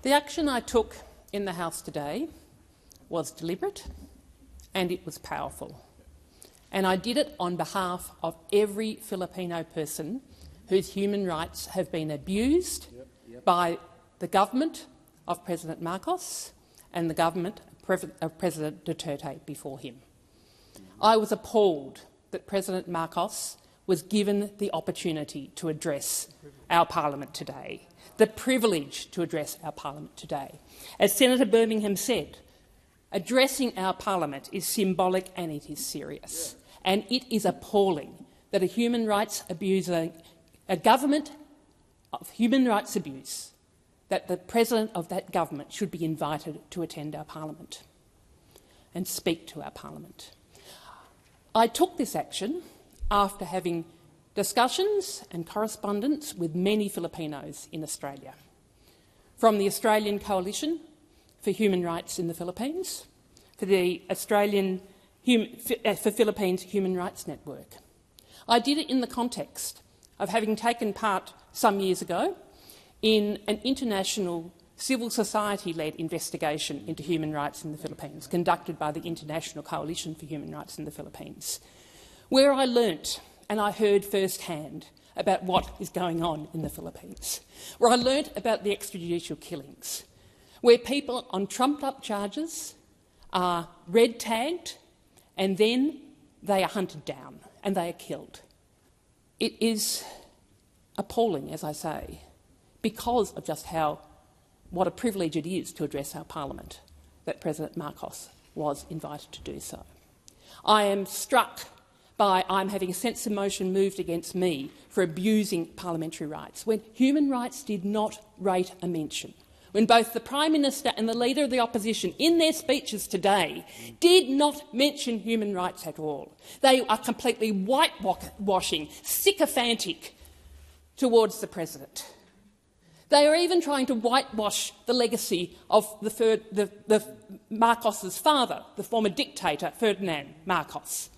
The action I took in the House today was deliberate and it was powerful. And I did it on behalf of every Filipino person whose human rights have been abused by the government of President Marcos and the government of President Duterte before him. I was appalled that President Marcos was given the opportunity to address our parliament today, the privilege to address our parliament today. As Senator Birmingham said, addressing our parliament is symbolic and it is serious. And it is appalling that a human rights abuser, a government of human rights abuse, that the president of that government should be invited to attend our parliament and speak to our parliament. I took this action after having discussions and correspondence with many Filipinos in Australia, from the Australian Coalition for Human Rights in the Philippines, for the for Philippines Human Rights Network. I did it in the context of having taken part some years ago in an international civil society-led investigation into human rights in the Philippines, conducted by the International Coalition for Human Rights in the Philippines, where I learnt and I heard firsthand about what is going on in the Philippines, where I learnt about the extrajudicial killings, where people on trumped-up charges are red-tagged and then they are hunted down and they are killed. It is appalling, as I say, because of just what a privilege it is to address our parliament that President Marcos was invited to do so. I am struck by I'm having a censure motion moved against me for abusing parliamentary rights, when human rights did not rate a mention, when both the Prime Minister and the Leader of the Opposition in their speeches today did not mention human rights at all. They are completely whitewashing, sycophantic towards the President. They are even trying to whitewash the legacy of the Marcos's father, the former dictator Ferdinand Marcos.